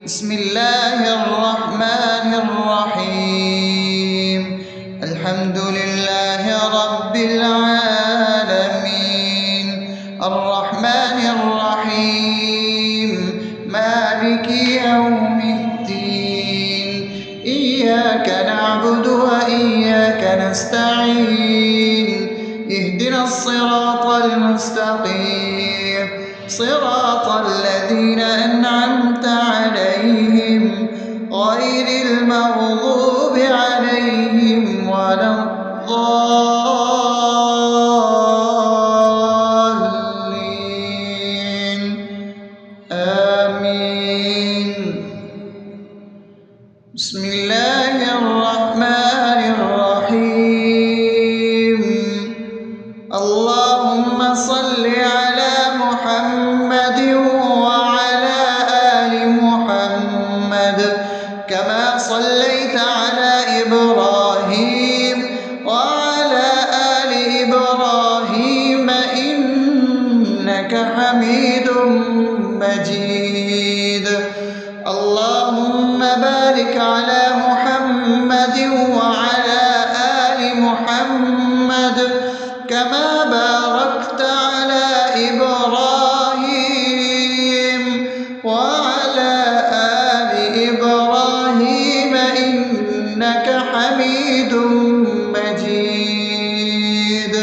بسم الله الرحمن الرحيم. الحمد لله رب العالمين، الرحمن الرحيم، مالك يوم الدين. إياك نعبد وإياك نستعين، اهدنا الصراط المستقيم، صراط الذين أنعمت عليهم غير المغضوب عليهم ولا الضالين. آمين. بسم الله الرحمن الرحيم. اللهم صل على محمد وعلى آل محمد كما صليت على إبراهيم وعلى آل إبراهيم إنك حميد مجيد. اللهم بارك على محمد وعلى آل محمد كما باركت على إبراهيم وعلى آل إبراهيم إنك حميد مجيد.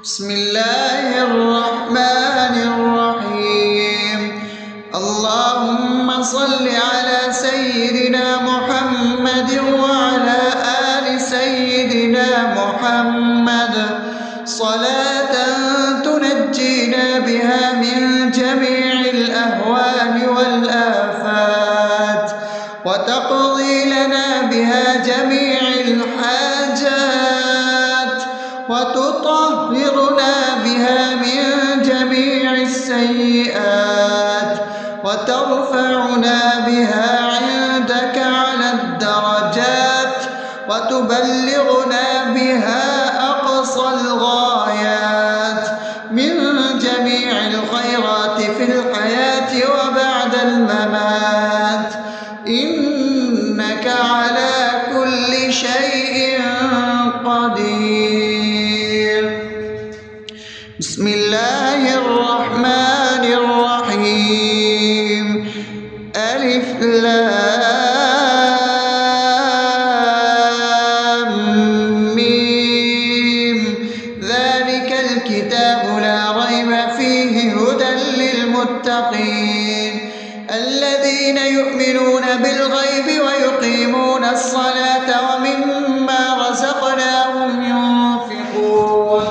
بسم الله الرحمن الرحيم. اللهم صل على سيدنا محمد وعلى آل سيدنا محمد صلاة تنجينا بها من جميع الأهوال والآفات، وتقضي لنا بها جميع الحاجات، وتطهرنا بها من جميع السيئات، وترفعنا بها عندك على الدرجات، وتبلغنا بها أقصى الغايات من جميع الخيرات في الحياة وبعد الممات، إنك على كل شيء قدير. بسم الله الرحمن الرحيم. ألف لام ميم. ذلك الكتاب لا ريب فيه هدى للمتقين الذين يؤمنون بالغيب ويقيمون الصلاة ومما رزقناهم ينفقون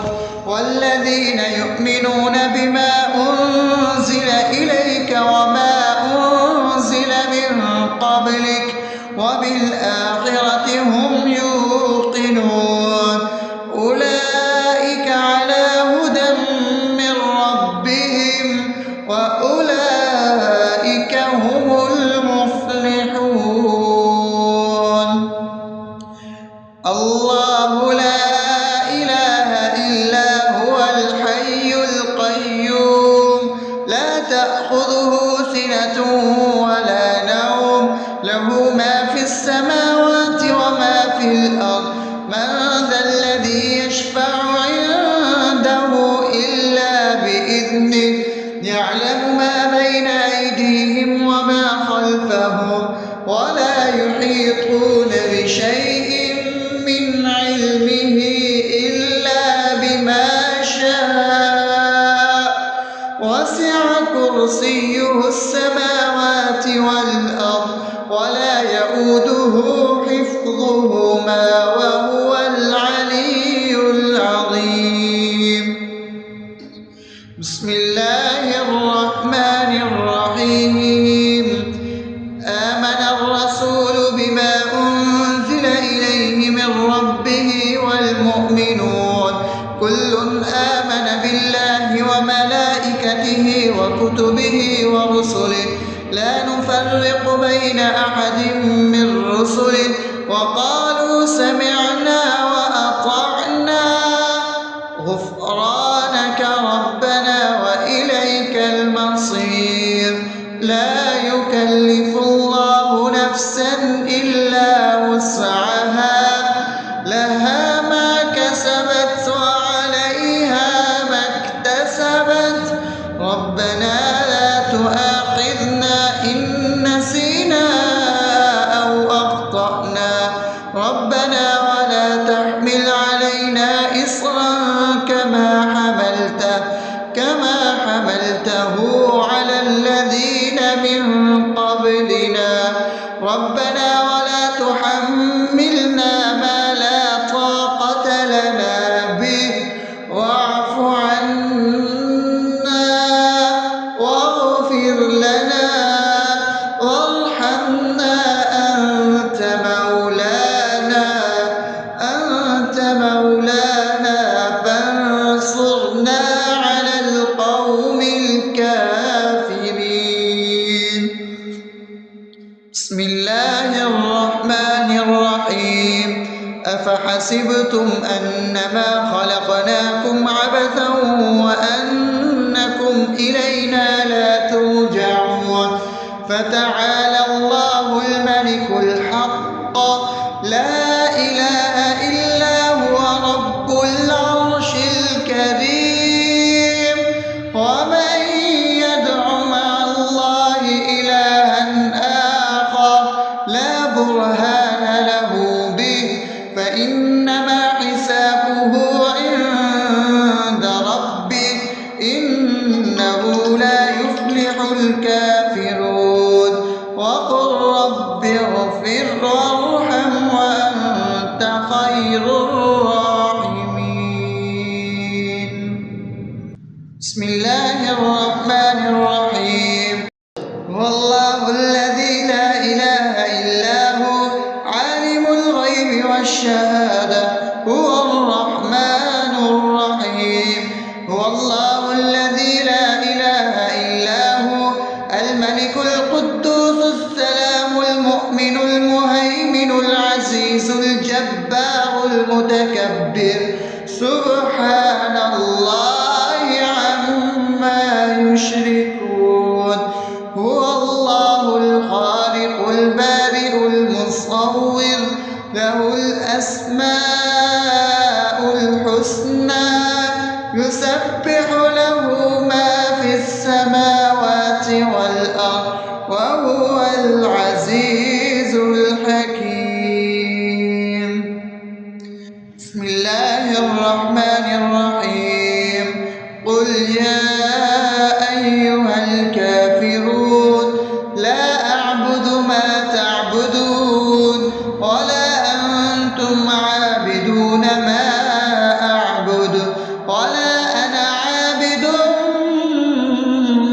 والذين يؤمنون بما أنزل إليك وما أنزل من قبلك وبالآخرة هم يوقنون أولئك على هدى من ربهم وأولئك هم المفلحون. الله لا إله إلا هو الحي القيوم لا تأخذه سنة ولا نوم له ما في السماوات وما في الأرض. من ذا الذي يشفع عنده إلا بإذنه يعلم ما بين أيديهم وما خلفهم ولا يحيطون بشيء من علمه إلا بما شاء وسع كرسيه السماوات والأرض ولا يؤوده حفظهما وهو العلي العظيم. بسم الله الرحمن الرحيم. آمن الرسول بما أنزل إليه من ربه والمؤمنون كل آمن بالله وملائكته وكتبه ورسله لا نفرق بين أحد من رسله وقالوا سمعنا وأطعنا غفرانك ربنا وإليك المصير. لا يكلف يكلف الله نفسا إلا وسعها لها ما كسبت وعليها ما اكتسبت ربنا لا تؤاخذنا إن نسينا أو أخطأنا ربنا ولا تحمل علينا إصرا كما حملته على الذين من قبلنا ربنا ولا تحملنا ما لا طاقة لنا به واعف عنا واغفر لنا وارحمنا أنت مولانا فانصرنا على القوم الكافرين. بسم الله الرحمن الرحيم أفحسبتم أنما خلقناكم عبثا وأنكم إلينا لا ترجعون فتعالى الله الملك الحق لا إله إلا هو رب العرش الكريم ومن يدع مع الله إلها آخر لا برهان له به فإنما حسابه عند ربه إنه لا يفلح الكافرون وقل رب اغفر وارحم وأنت خير الراحمين. بسم الله الرحمن الرحيم هو الله الذي لا إله إلا هو عالم الغيب والشهادة هو الرحمن الرحيم هو الله الذي لا إله إلا هو الملك القدوس السلام المؤمن المهيمن العزيز الجبار المتكبر سبحان الله عما يشركون هو الله الخالق البارئ المصور له الأسماء الحسنى يسبح له ما في السماوات والأرض وهو العزيز الحكيم. بسم الله الرحمن الرحيم قل يا أيها الكافرون لا أعبد ما تعبدون ولا أنتم عابدون ما أعبد ولا أنا عابد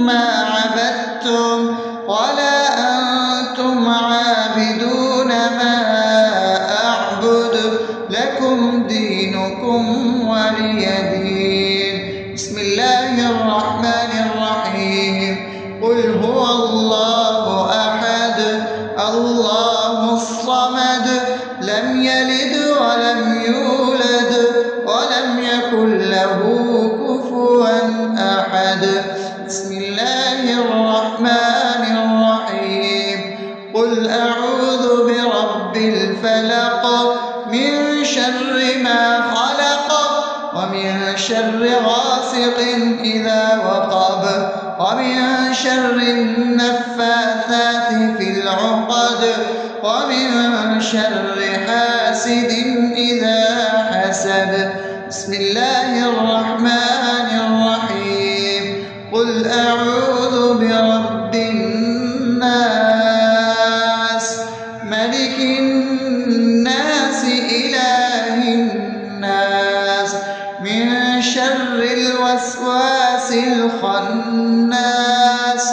ما عبدتم ولا أنتم عابدون ما أعبد لكم دينكم ولي دين. بسم الله الرحمن الرحيم قل هو الله أحد الله الصمد لم يلد ولم يولد ولم يكن له كفوا أحد. بسم الله الرحمن الرحيم قل أعوذ برب الفلق من شر ما خلق ومن شر غاسق إذا وقب ومن شر النفاثات في العقد ومن شر حاسد إذا حسد. بسم الله الرحمن الرحيم قل أعوذ برب الناس ملك الناس إله الناس من شر الوسواس الخناس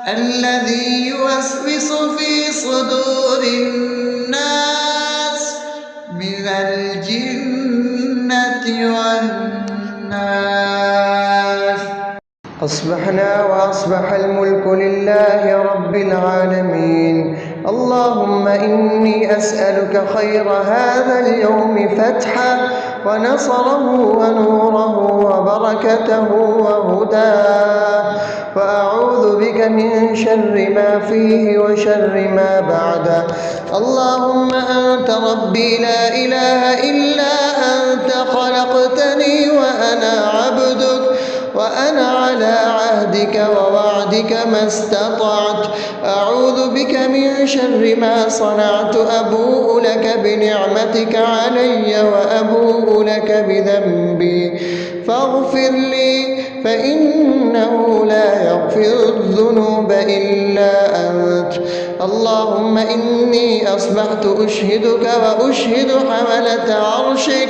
الذي يوسوس في صدور الناس من الجنة والناس. أصبحنا وأصبح الملك لله رب العالمين اللهم إني أسألك خير هذا اليوم فتحه ونصره ونوره وبركته وهداه، وأعوذ بك من شر ما فيه وشر ما بعده. اللهم أنت ربي لا إله إلا أنت، خلقتني وأنا عبدك، وأنا على عهدك ووعدك ما استطعت. أعوذ بك من شر ما صنعت، أبوء لك بنعمتك علي وأبوء لك بذنبي، فاغفر لي فإنه لا يغفر الذنوب إلا أنت. اللهم إني أصبحت أشهدك وأشهد حملة عرشك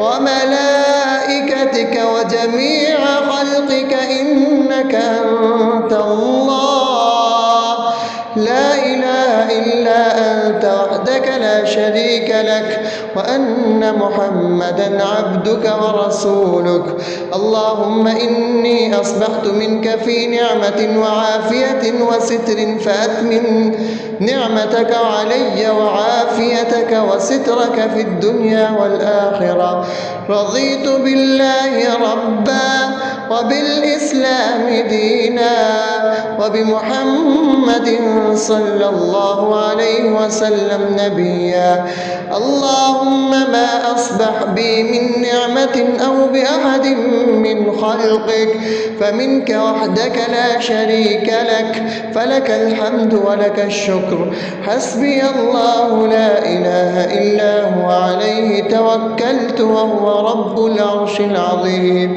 وملائكتك وجميع خلقك إنك أنت الله، لا إله إلا أنت وحدك لا شريك لك، وأن محمدا عبدك ورسولك. اللهم إني أصبحت منك في نعمة وعافية وستر، فأتمم نعمتك علي وعافيتك وسترك في الدنيا والآخرة. رضيت بالله ربا وبالإسلام دينا وبمحمد صلى الله عليه وسلم نبيا. اللهم ما أصبح بي من نعمة أو بأحد من خلقك فمنك وحدك لا شريك لك، فلك الحمد ولك الشكر. حسبي الله لا إله إلا هو، عليه توكلت وهو رب العرش العظيم.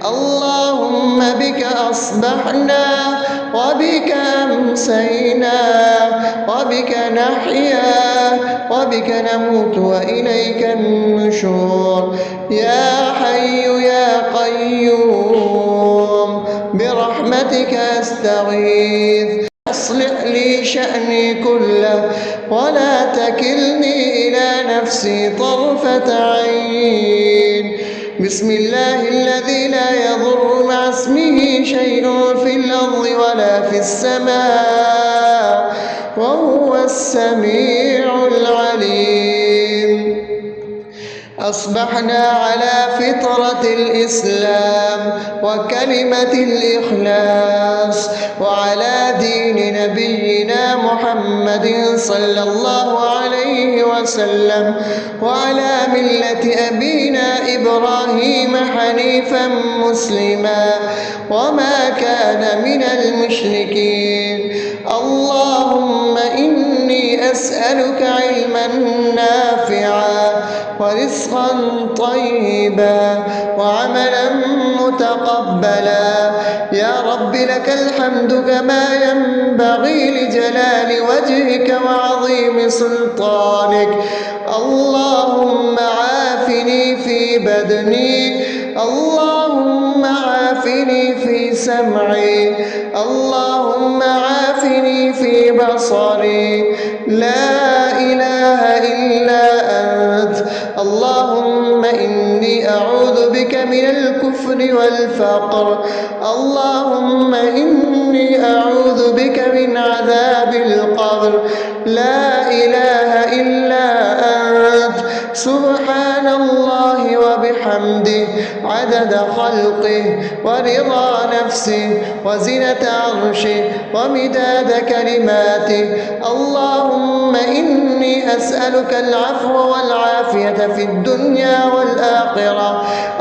اللهم بك أصبحنا وبك أمسينا وبك نحيا وبك نموت وإليك النشور. يا حي يا قيوم برحمتك أستغيث، أصلح لي شأني كله ولا تكلني إلى نفسي طرفة عين. بسم الله الذي لا يضر مع اسمه شيء في الأرض ولا في السماء وهو السميع العليم. أصبحنا على فطرة الإسلام وكلمة الإخلاص وعلى دين نبينا محمد صلى الله عليه وسلم وعلى ملة أبينا إبراهيم حنيفا مسلما وما كان من المشركين. اللهم إني أسألك علما نافعا ورزقا طيبا وعملا متقبلا. يا رب لك الحمد كما ينبغي لجلال وجهك وعظيم سلطانك. اللهم عافني في بدني، اللهم عافني في سمعي، اللهم عافني في بصري. لا إله إلا أنت. اللهم إني أعوذ بك من الكفر والفقر. اللهم إني أعوذ بك من عذاب القبر. لا إله إلا أنت. سبحان الله وبحمده عدد خلقه ورضا نفسه وزنة عرشه ومداد كلماته. اللهم إني أسألك العفو والعافية في الدنيا والآخرة.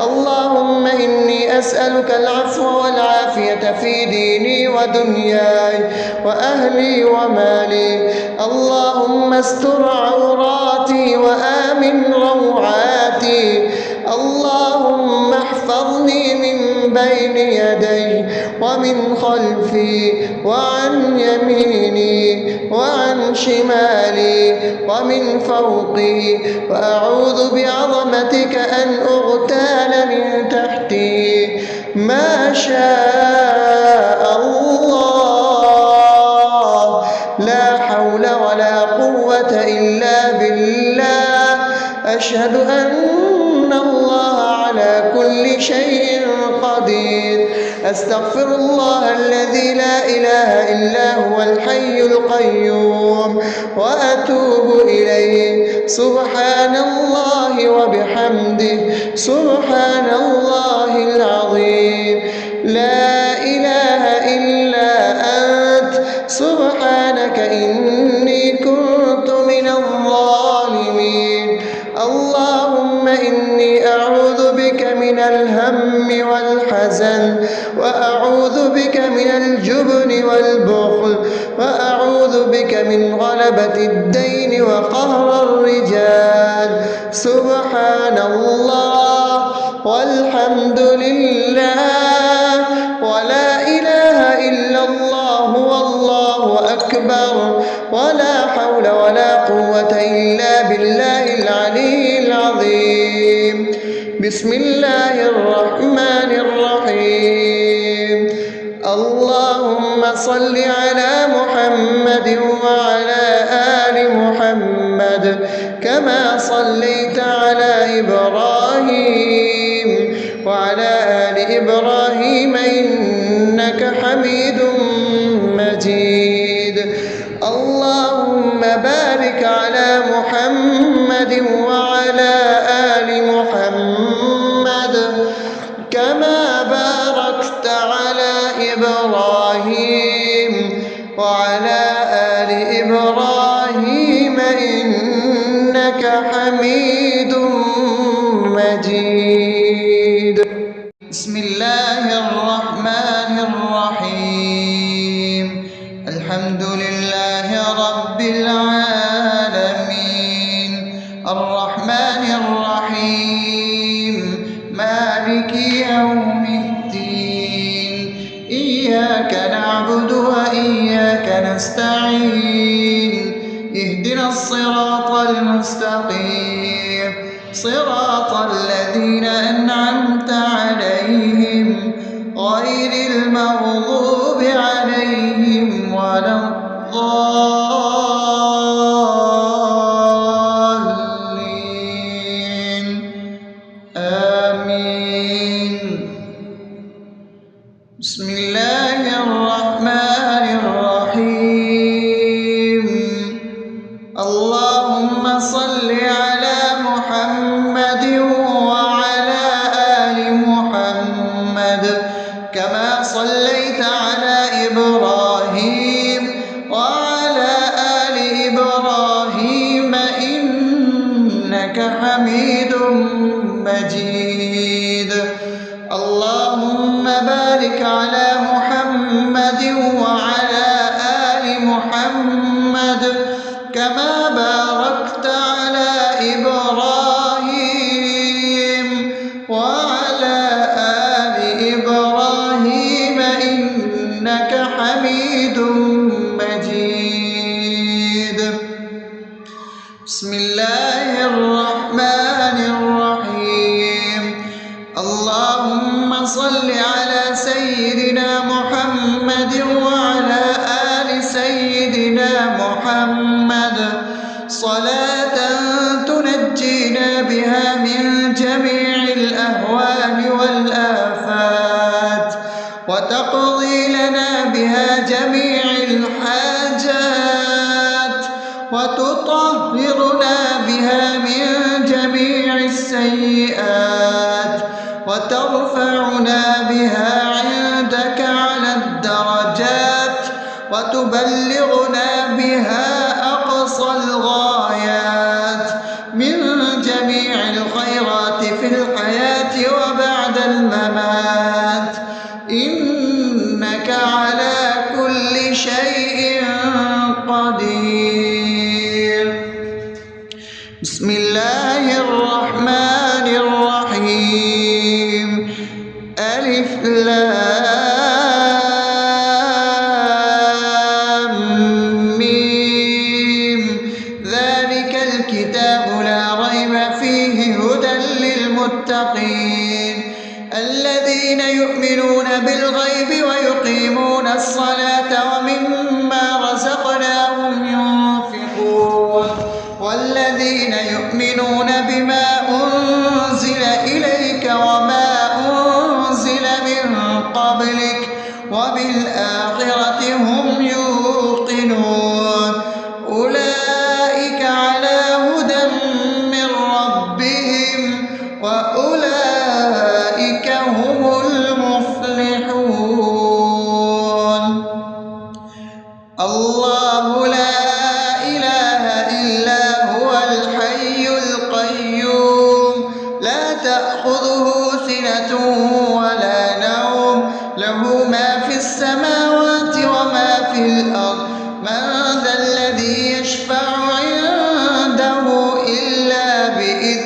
اللهم إني أسألك العفو والعافية في ديني ودنياي وأهلي ومالي. اللهم استر عوراتي وآمن روعاتي. اللهم احفظني من بين يدي ومن خلفي وعن يميني وعن شمالي ومن فوقي، وأعوذ بعظمتك أن أغتال من تحتي. ما شاء الله، لا حول ولا قوة إلا بالله. أشهد أن الله على على كل شيء قدير. أستغفر الله الذي لا إله إلا هو الحي القيوم وأتوب إليه. سبحان الله وبحمده سبحان الله العظيم. لا إله إلا أنت سبحانك إني كنت من الظالمين. اللهم إني أعوذ بك من الهم والحزن، وأعوذ بك من الجبن والبخل، وأعوذ بك من غلبة الدين وقهر الرجال. سبحان الله والحمد لله ولا إله إلا الله والله أكبر ولا حول ولا قوة إلا بالله العلي العظيم. بسم الله الرحمن الرحيم. اللهم صل على محمد وعلى آل محمد كما صليت على إبراهيم وعلى آل إبراهيم إنك حميد مجيد. اللهم بارك على محمد وعلى آل محمد كما باركت على إبراهيم وعلى آل إبراهيم إنك حميد مجيد. بسم الله الرحمن الرحيم. الحمد لله رب العالمين الرحمن الرحيم مالك يوم الدين. إياك نعبد وإياك نستعين. اهدنا الصراط المستقيم صراط الذين أنعمت عليهم غير المغضوب عليهم ولا الضالين. آمين. بسم الله الرحمن الرحيم. اللهم صل على محمد وعلى آل محمد كما صليت على إبراهيم وعلى آل إبراهيم إنك حميد مجيد. اللهم بارك على محمد وعلى آل محمد كما باركت على إبراهيم وعلى آل إبراهيم إنك حميد مجيد. بسم الله الرحمن الرحيم. اللهم صل على سيدنا محمد وعلى آل سيدنا محمد صلاة تنجينا بها من جميع الأهوال والآفات وتقضي لنا بها جميع الحاجات وتطهرنا بها من جميع السيئات وترفعنا بها عندك على الدرجات وتبلغنا بها أقصى الغايات من جميع الخيرات في الحياة وبعد الممات إنك على كل شيء قدير. بسم الله الرحمن الرحيم. ألف لام ميم. ذلك الكتاب لا ريب فيه هدى للمتقين الذين يؤمنون بالغيب ويقيمون الصلاة ومما رزقناهم ينفقون والذين يؤمنون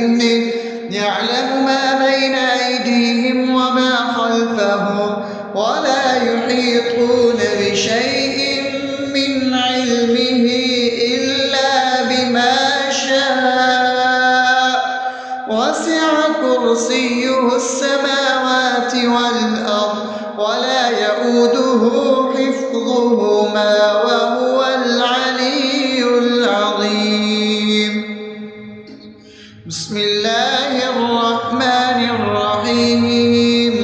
بإذنه يعلم ما بين أيديهم وما خلفهم ولا يحيطون بشيء من علمه إلا بما شاء وسع كرسيه السماوات والأرض ولا يئوده حفظهما وهو العلي العظيم. بسم الله الرحمن الرحيم.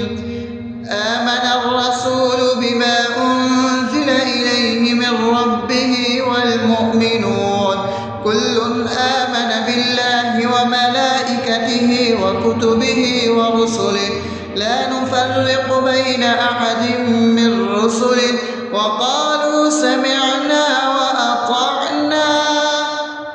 آمن الرسول بما أنزل إليه من ربه والمؤمنون كل آمن بالله وملائكته وكتبه ورسله لا نفرق بين أحد من رسله وقالوا سمعنا وأطعنا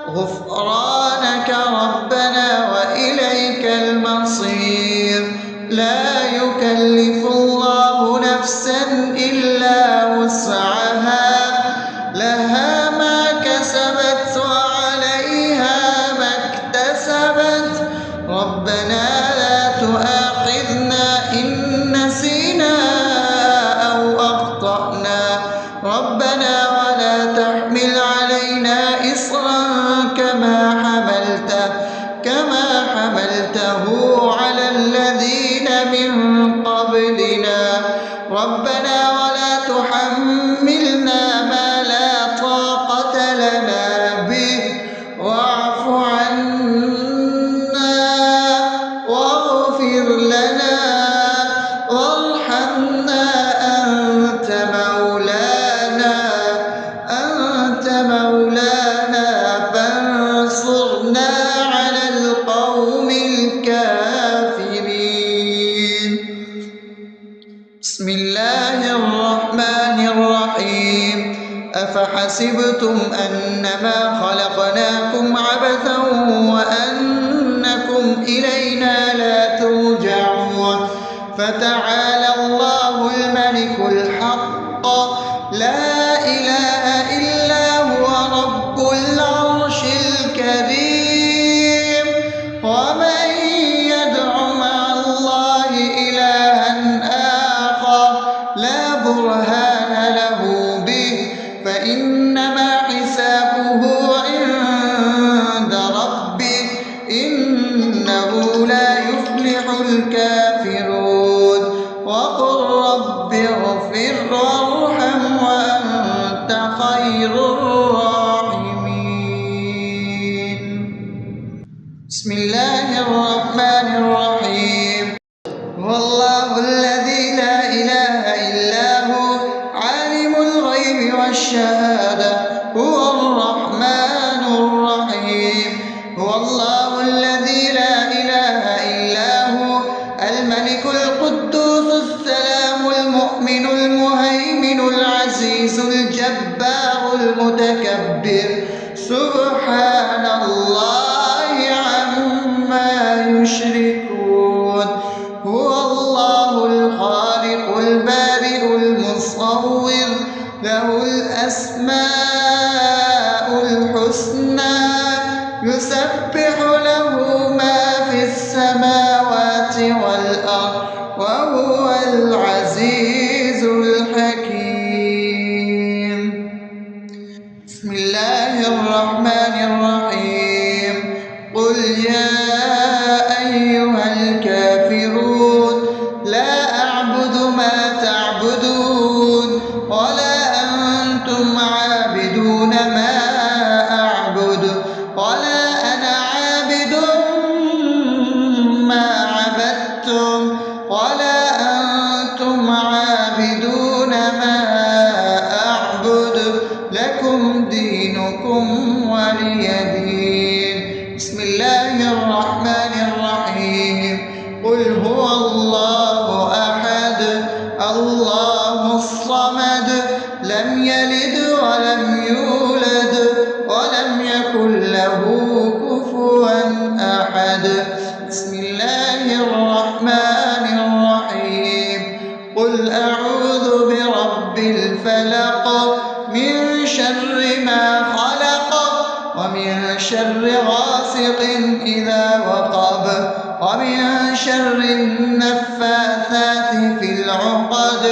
غفرانك ربنا وإليك المصير. لا يكلف الله نفسا إلا وسعها لها ما كسبت وعليها ما اكتسبت ربنا لا تؤاخذنا إن نسينا أو أخطأنا ربنا ولا تحمل علينا إصرا كما حملته على الذين من قبلنا ربنا ولا تحملنا ما لا طاقة لنا به واعف عنا واغفر لنا وارحمنا أنت مولانا فانصرنا على القوم الكافرين. بسم الله الرحمن الرحيم. أفحسبتم أنما خلقناكم عبثا وأنكم إلينا لا ترجعون فتعالى الله الملك الحق لا إله إلا هو رب العرش الكريم. ومن يدع مع الله إلها آخر لا برهان له به فإنما حسابه عند ربه إنه لا يفلح الكافرون. وقل رب اغفر وارحم وأنت خير الراحمين. بسم الله الرحمن الرحيم. هو الله الذي لا إله إلا هو عالم الغيب والشهادة هو الرحمن الرحيم. هو الله الذي لا إله إلا هو الملك القدوس السلام المؤمن المهيمن العزيز الجبار المتكبر سبحان الله عما يشركون. هو الله الخالق البارئ المصور له الأسماء الحسنى يسبح له ما في السماوات والأرض وهو العزيز الحكيم. بسم الله الرحمن الرحيم. قل يا أيها الكافرون لا أعبد ما تعبدون ولا أنتم عابدون ما أعبد ولا أنا عابد ما عبدتم ولا أنتم عابدون ما أعبد لكم دينكم ولي دين. بسم الله الرحمن الرحيم. قل هو الله أحد الله الصمد لم يلد ولم يولد ولم يكن له كفوا أحد. بسم الله الرحمن الرحيم. قل أعوذ برب الفلق من شر ما خلق ومن شر غاسق إذا وقب شر النفاثات في العقد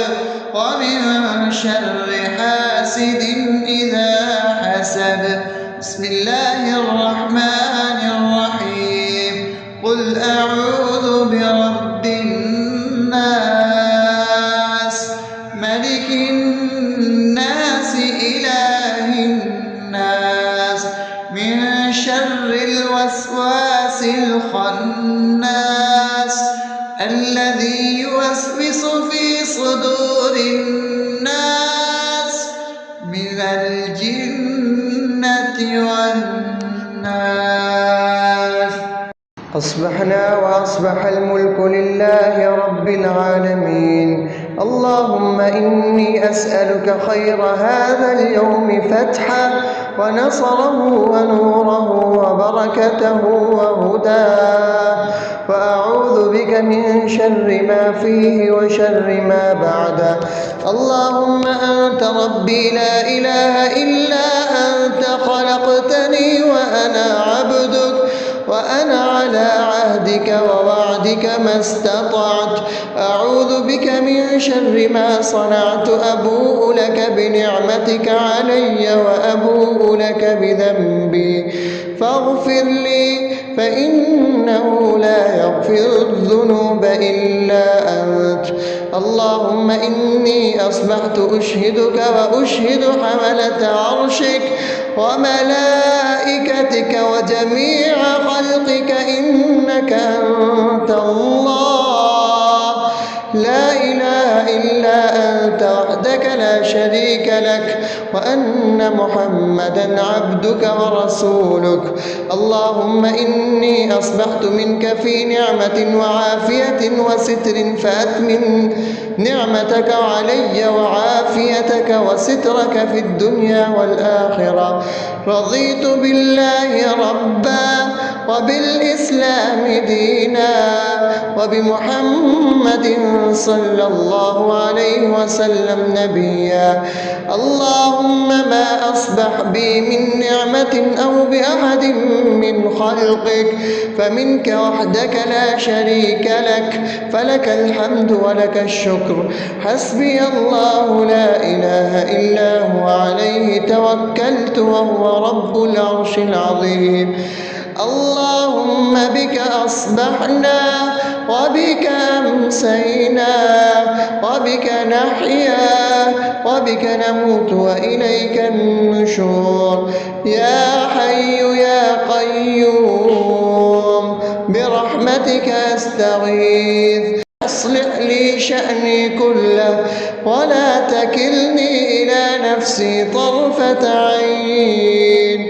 ومن شر حاسد إذا حسد. بسم الله الرحمن الرحيم. قل أعوذ برب الناس ملك الناس إله الناس من شر الوسواس الخناس الذي يوسوس في صدور الناس من الجنة والناس. أصبحنا وأصبح الملك لله رب العالمين. اللهم إني أسألك خير هذا اليوم فتحه ونصره ونوره وبركته وهداه، وأعوذ بك من شر ما فيه وشر ما بعده. اللهم أنت ربي لا إله إلا أنت، خلقتني وأنا عبدك، وأنا على عهدك ووعدك ما استطعت. أعوذ بك من شر ما صنعت. أبوء لك بنعمتك علي وأبوء لك بذنبي فاغفر لي، فإنه لا يغفر الذنوب إلا أنت. اللهم إني أصبحت أشهدك وأشهد حملة عرشك وملائكتك وجميع خلقك إنك أنت الله لا إله إلا أنت وحدك لا شريك لك، وأن محمدا عبدك ورسولك. اللهم إني أصبحت منك في نعمة وعافية وستر، فأتمم نعمتك علي وعافيتك وسترك في الدنيا والآخرة. رضيت بالله ربا وبالإسلام دينا وبمحمد صلى الله عليه وسلم نبيا. اللهم ما أصبح بي من نعمة أو بأحد من خلقك فمنك وحدك لا شريك لك، فلك الحمد ولك الشكر. حسبي الله لا إله إلا هو عليه توكلت وهو رب العرش العظيم. اللهم بك أصبحنا وبك أمسينا وبك نحيا وبك نموت وإليك النشور. يا حي يا قيوم برحمتك أستغيث، أصلح لي شأني كله ولا تكلني إلى نفسي طرفة عين.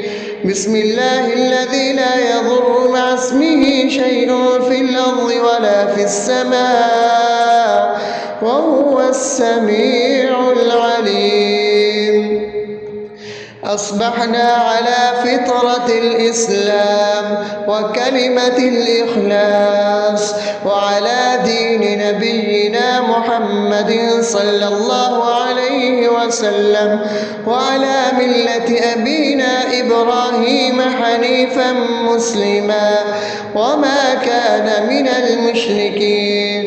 بسم الله الذي لا يضر مع اسمه شيء في الأرض ولا في السماء وهو السميع العليم. أصبحنا على فطرة الإسلام وكلمة الإخلاص وعلى دين نبينا محمد صلى الله عليه وسلم وعلى ملة أبينا إبراهيم حنيفا مسلما وما كان من المشركين.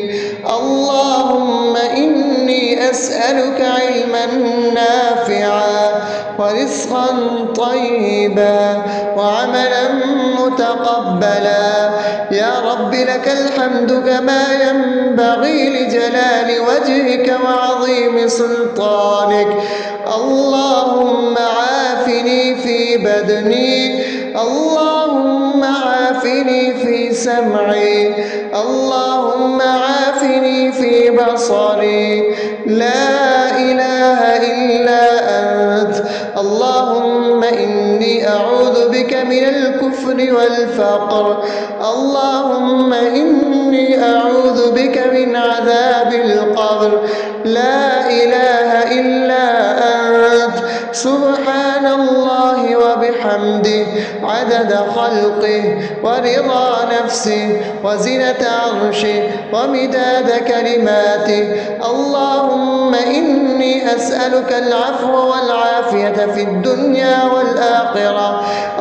اللهم إني أسألك علما نافعا ورزقا طيبا وعملا متقبلا. يا رب لك الحمد كما ينبغي لجلال وجهك وعظيم سلطانك. اللهم عافني في بدني، اللهم عافني في سمعي، اللهم عافني في بصري. لا إله إلا أنت. اللهم إني أعوذ بك من الكفر والفقر. اللهم إني أعوذ بك من عذاب القبر. لا إله إلا أنت. سبحان الله وبحمده عدد خلقه ورضا نفسه وزنة عرشه ومداد كلماته. اللهم إني أسألك العفو والعافية في الدنيا والآخرة.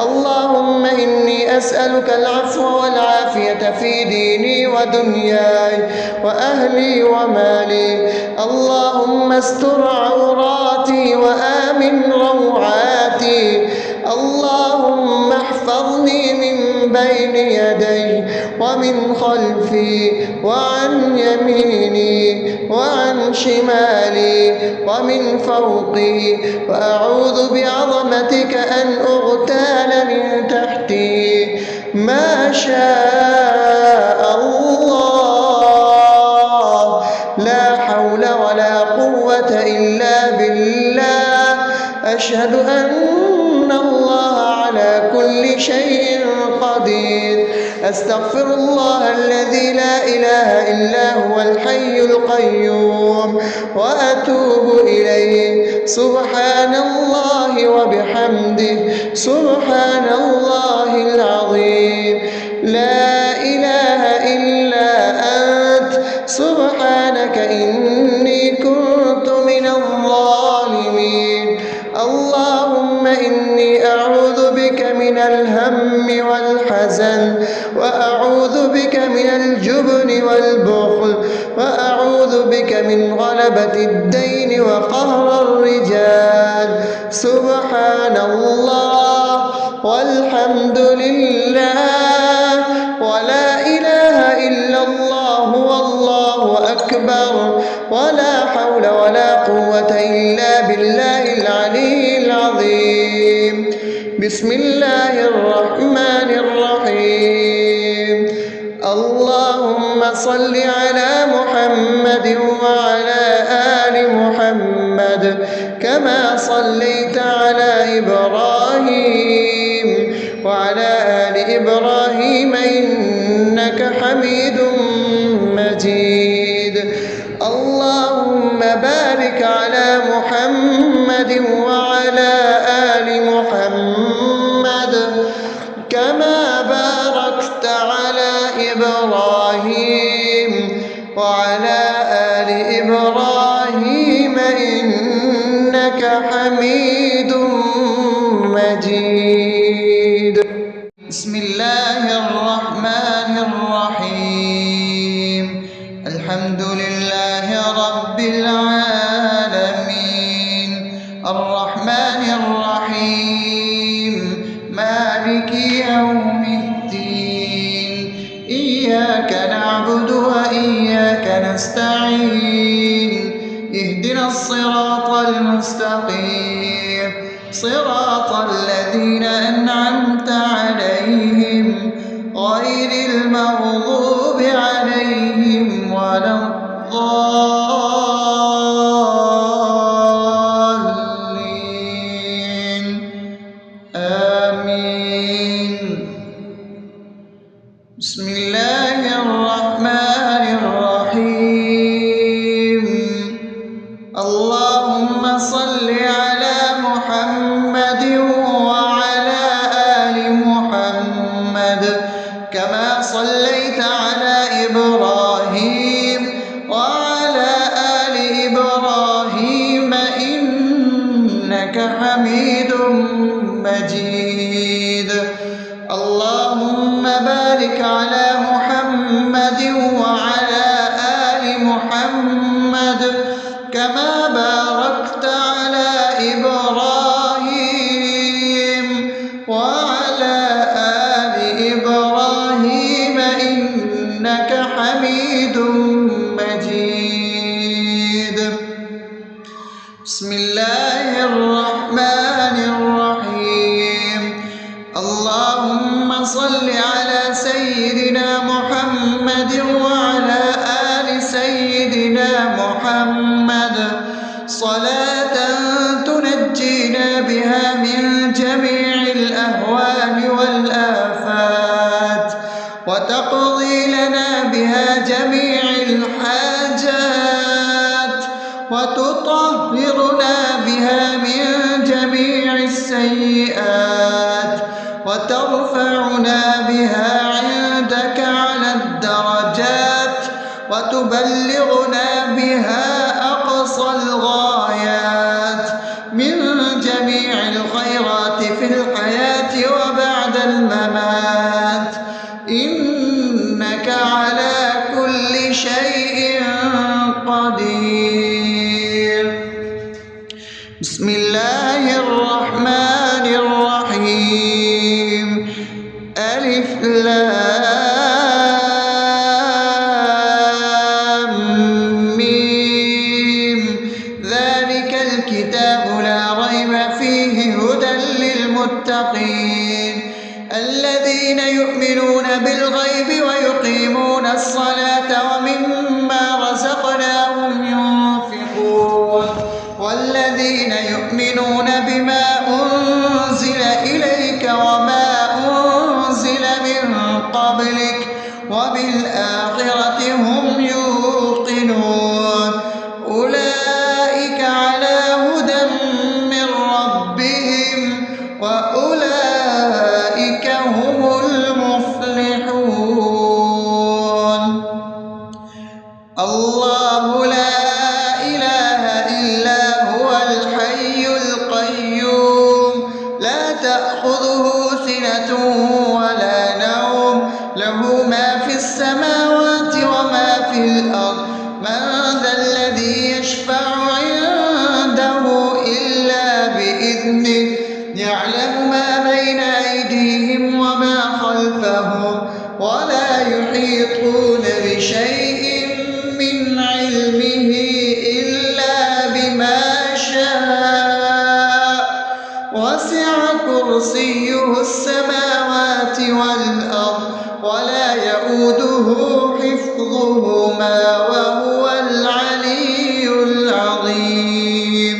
اللهم إني إني أسألك العفو والعافية في ديني ودنياي وأهلي ومالي. اللهم استر عوراتي وآمن روعاتي. اللهم احفظني من بين يدي ومن خلفي وعن يميني وعن شمالي ومن فوقي، وأعوذ بعظمتك أن أغتال من تحتي. ما شاء الله، لا حول ولا قوة إلا بالله. أشهد أن الله على كل شيء قدير. أستغفر الله الذي لا إله إلا هو الحي القيوم وأتوب إليه. سبحان الله وبحمده، سبحان الله العظيم. لا إله إلا أنت، سبحانك إني كنت من الظالمين. اللهم إني أعوذ بك من الهم والحزن، وأعوذ بك من الجبن والبخل، وأعوذ بك من غلبة الدين وقهر الرجال. سبحان الله والحمد لله ولا إله إلا الله والله أكبر، ولا حول ولا قوة إلا بالله العلي العظيم. بسم الله الرحمن الرحيم. اللهم صل على محمد وعلى آل محمد كما صليت على إبراهيم وعلى آل إبراهيم إنك حميد مجيد. اللهم بارك على محمد وعلى آل محمد كما باركت على إبراهيم وعلى آل إبراهيم إنك حميد مجيد. بسم الله الرحمن الرحيم. الحمد لله رب العالمين، الرحمن الرحيم، مالك يوم الدين. إياك نعبد وإياك نستعين. اهدنا الصراط المستقيم، صراط الذين أنعمت عليهم غير المغضوب عليهم ولا الضالين. آمين. بسم الله الرحمن الرحيم. اللهم صل على محمد وعلى آل محمد كما صليت على إبراهيم وعلى آل إبراهيم إنك حميد مجيد. اللهم بارك على محمد وعلى آل محمد كما باركت على إبراهيم وعلى آل إبراهيم إنك حميد مجيد. بسم الله الرحمن الرحيم. اللهم صل على سيدنا محمد وعلى آل سيدنا محمد صلاة تنجينا بها من جميع الأهوال والآفات، وتقضي لنا بها جميع الحاجات، وتطهرنا بها من جميع السيئات، وترفعنا بها عندك على الدرجات، وتبلغنا بها أقصى الغايات من جميع الخيرات في الحياة وبعد الممات. لام ميم ذلك الكتاب لا ريب فيه هدى للمتقين الذين يؤمنون بالغيب ويقيمون الصلاة ومما رزقناهم ينفقون والذين يؤمنون بما أنزل إليك وما أنزل من قبلك وبالآخرة هم يوقنون أولئك على هدى من ربهم وأولئك هم المفلحون الله لا إله إلا هو الحي القيوم لا تأخذه سنة ولا نوم له ما في السماوات وما في الأرض من ذا الذي يشفع عنده إلا بإذنه يعلم ما بين أيديهم وما خلفهم ولا يحيطون بشيء من علمه إلا بما شاء وسع كرسيه السماوات والأرض ولا يؤوده حفظهما وهو العلي العظيم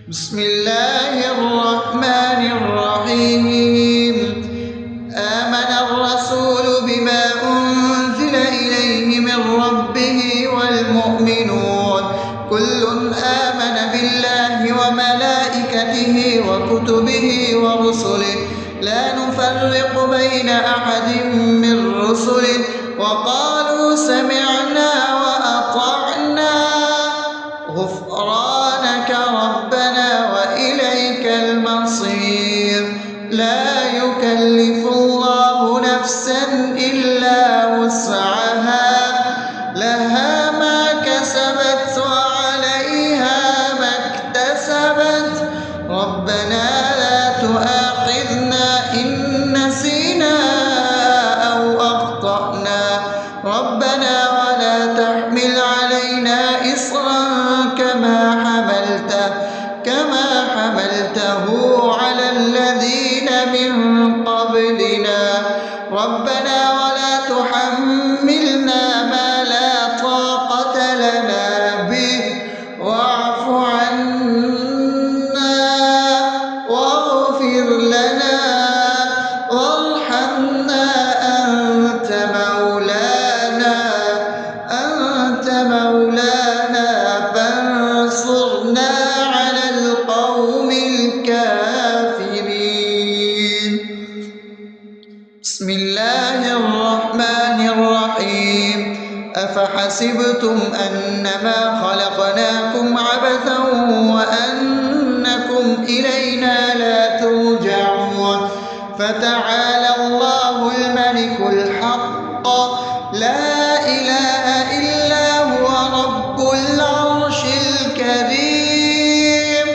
بسم الله الرحمن الرحيم آمن الرسول بما أنزل إليه من ربه والمؤمنون كل آمن بالله وملائكته وكتبه ورسله لا نفرق بين أحد من رسله وقالوا سمعنا وأطعنا غفرانك ربنا وإليك المصير لا يكلف الله نفسا إلا وسعها لها ما كسبت وعليها ما اكتسبت ربنا لا تؤاخذنا إن نسينا أو أخطأنا ربنا ولا تحمل علينا إصرا كما حملته على الذين من قبلنا ربنا ولا تحملنا ما لا طاقة لنا به واعف عنا واغفر لنا وارحمنا أنت مولانا فانصرنا على القوم الكافرين بسم الله الرحمن الرحيم أفحسبتم أنما خلقناكم عبثا وأنكم إلينا لا ترجعون فتعالى الله الملك الحق لا إله إلا هو رب العرش الكريم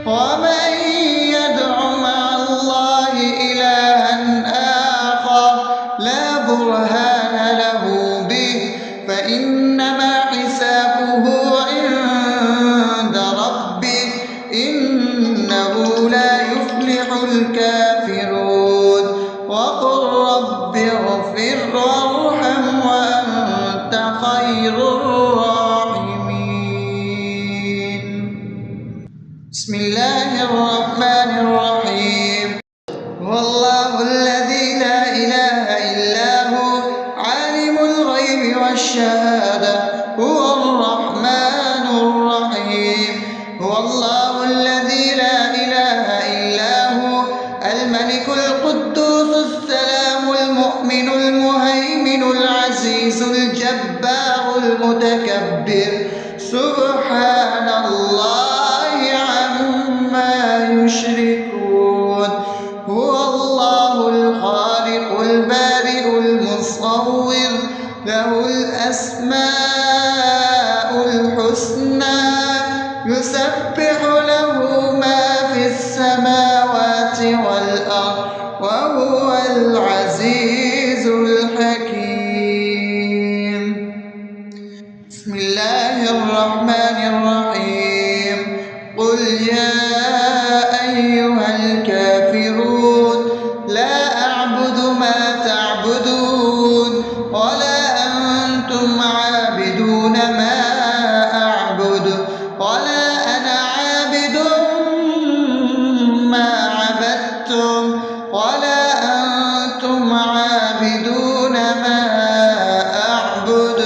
ومن يدع مع الله إلها آخر لا برهان له به فإنما حسابه عند ربه إنه لا يفلح الكافرون وقل رب اغفر وارحم وأنت خير الراحمين بسم الله الرحمن الرحيم هو الله الذي لا إله إلا هو عالم الغيب والشهادة هو الرحمن الرحيم هو الله الذي لا إله إلا هو الملك القدوس السلام المؤمن المهيمن العزيز الجبار المتكبر سبحان الله عما يشركون هو الله الخالق البارئ المصور له الأسماء الحسنى يسبح له ما في السماوات والأرض وهو العزيز الحكيم. بسم الله الرحمن الرحيم. قل يا أيها الكافرون لا أعبد ما تعبدون ولا أنتم عابدون ما أعبد ولا أنا عابد ما عبدتم ولا أنتم عابدون ما أعبد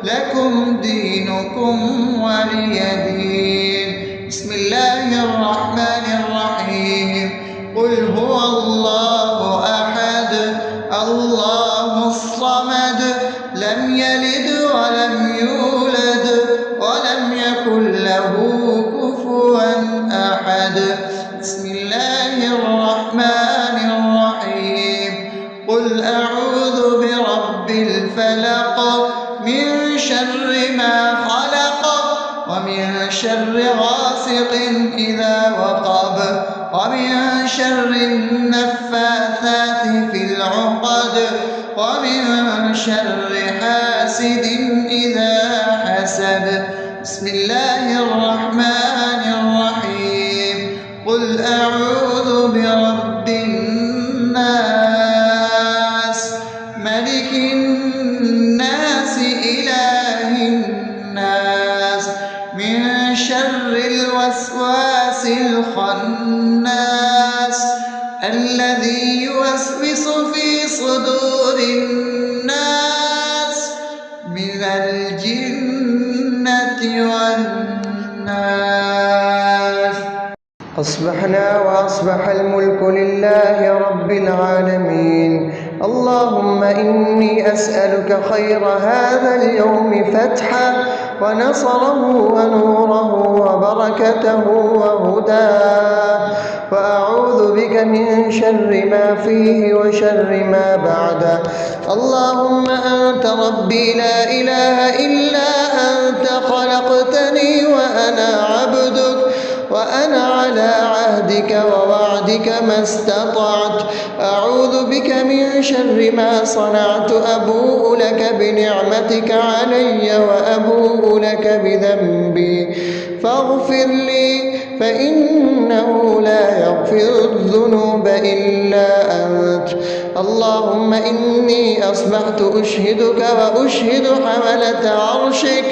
لكم دينكم ولي دين. بسم الله الرحمن الرحيم. قل هو الله أحد الله الصمد لم يلد ولم يولد ولم يكن له كفوا أحد. بسم الله الرحمن الرحيم. قل أعوذ برب الفلق من شر ما خلق ومن شر غاسق إذا وقب ومن شر النفاثات في العقد ومن شر حاسد إذا حسد. بسم الله الرحمن الرحيم. قل أعوذ برب الناس ملك الناس إله الناس من شر الوسواس الخناس الذي يوسوس في صدور الناس من الجنة والناس. أصبحنا وأصبح الملك لله رب العالمين. اللهم إني أسألك خير هذا اليوم فتحه ونصره ونوره وبركته وهداه، وأعوذ بك من شر ما فيه وشر ما بعده. اللهم أنت ربي لا إله إلا أنت خلقتني وأنا عبدك وأنا على عهدك ووعدك ما استطعت. أعوذ بك من شر ما صنعت. أبوء لك بنعمتك علي وأبوء لك بذنبي فاغفر لي فإنه لا يغفر الذنوب إلا أنت. اللهم إني أصبحت أشهدك وأشهد حملة عرشك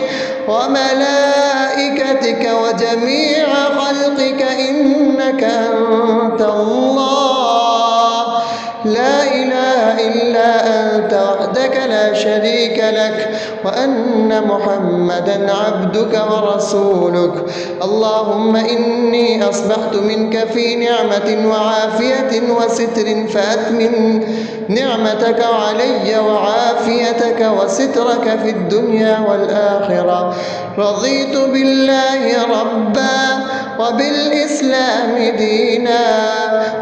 وملائكتك وجميع خلقك إنك أنت الله لا إله إلا أنت وحدك لا شريك لك وأن محمدا عبدك ورسولك. اللهم إني أصبحت منك في نعمة وعافية وستر فأتمم نعمتك علي وعافيتك وسترك في الدنيا والآخرة. رضيت بالله ربا وبالإسلام دينا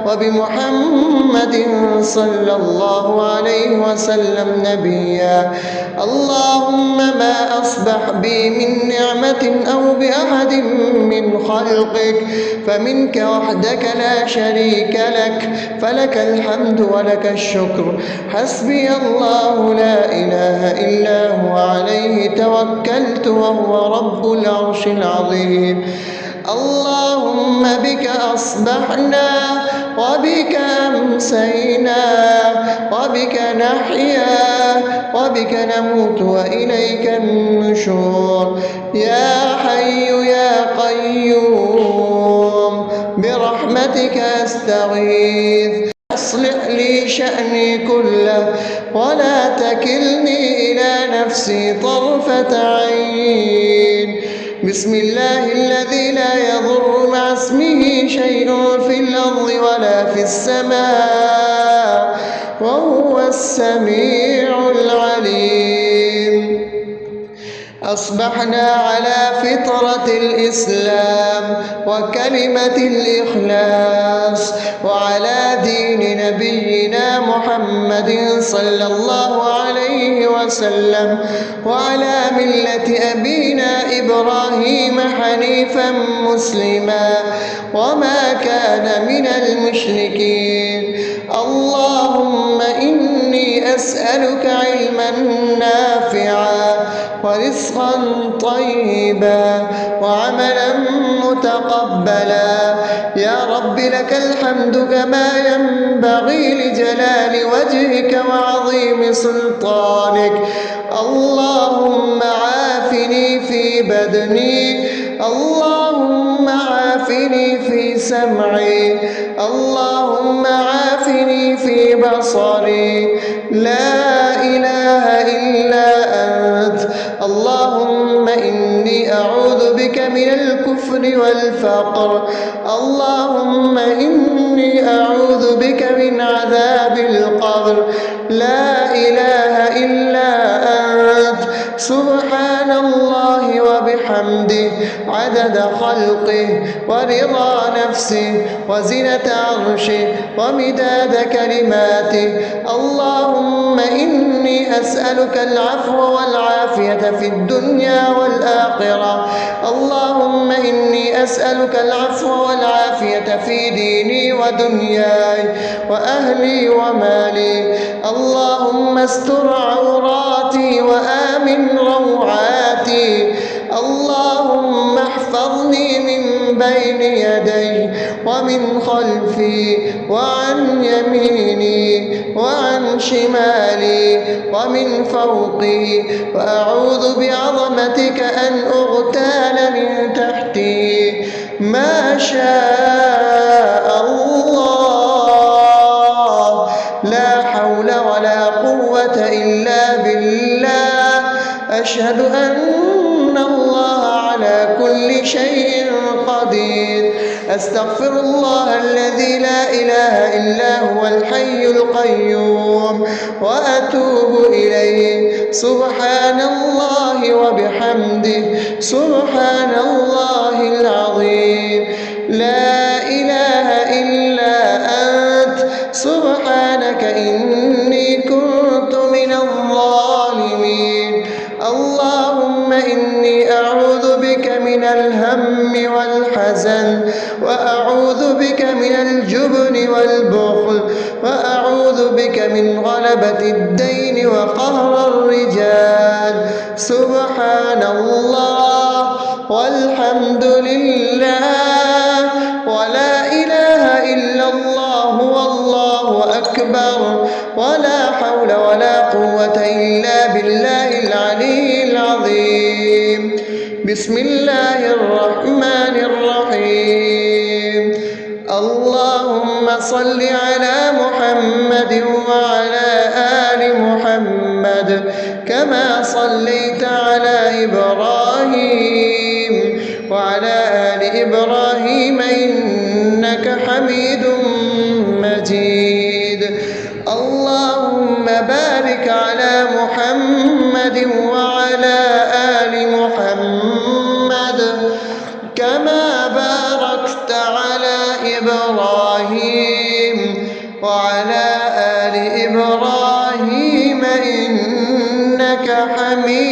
وبمحمد صلى الله عليه وسلم نبيا. اللهم ما أصبح بي من نعمة أو بأحد من خلقك فمنك وحدك لا شريك لك فلك الحمد ولك الشكر. حسبي الله لا إله إلا هو عليه توكلت وهو رب العرش العظيم. اللهم بك أصبحنا وبك أمسينا وبك نحيا وبك نموت وإليك النشور. يا حي يا قيوم برحمتك أستغيث. أصلح لي شأني كله ولا تكلني إلى نفسي طرفة عين. بسم الله الذي لا يضر مع اسمه شيء في الأرض ولا في السماء وهو السميع العليم. أصبحنا على فطرة الإسلام وكلمة الإخلاص وعلى دين نبينا محمد صلى الله عليه وسلم وعلى ملة أبينا إبراهيم حنيفا مسلما وما كان من المشركين. اللهم أسألك علما نافعا ورزقا طيبا وعملا متقبلا. يا رب لك الحمد كما ينبغي لجلال وجهك وعظيم سلطانك. اللهم عافني في بدني، اللهم عافني في سمعي، اللهم عافني في بصري. لا إله إلا أنت. اللهم إني أعوذ بك من الكفر والفقر، اللهم إني أعوذ بك من عذاب القبر. لا إله إلا أنت. سبحان الله وبحمده عدد خلقه ورضا نفسه وزنة عرشه ومداد كلماته. اللهم إني أسألك العفو والعافية في الدنيا والآخرة. اللهم إني أسألك العفو والعافية في ديني ودنياي وأهلي ومالي. اللهم استر عوراتي وآمن روعاتي. اللهم احفظني من بين يدي ومن خلفي وعن يميني وعن شمالي ومن فوقي، وأعوذ بعظمتك أن أغتال من تحتي. ما شاء الله، لا حول ولا قوة إلا بالله. أشهد أن الله على كل شيء قدير. أستغفر الله الذي لا إله إلا هو الحي القيوم وأتوب إليه. سبحان الله وبحمده سبحان الله العظيم. لا إله إلا أنت. سبحانك إني كنت من الظالمين. اللهم إني أعوذ بك من الهم والحزن، وأعوذ بك من الجبن والبخل، وأعوذ بك من غلبة الدين وقهر الرجال. سبحان الله والحمد لله ولا إله إلا الله والله أكبر، ولا حول ولا قوة إلا بالله العلي العظيم. بسم الله الرحمن الرحيم. اللهم صل على محمد وعلى آل محمد كما صليت على إبراهيم وعلى آل إبراهيم إنك حميد مجيد. اللهم بارك على محمد وعلى آل محمد كما باركت على إبراهيم وعلى آل إبراهيم إنك حميد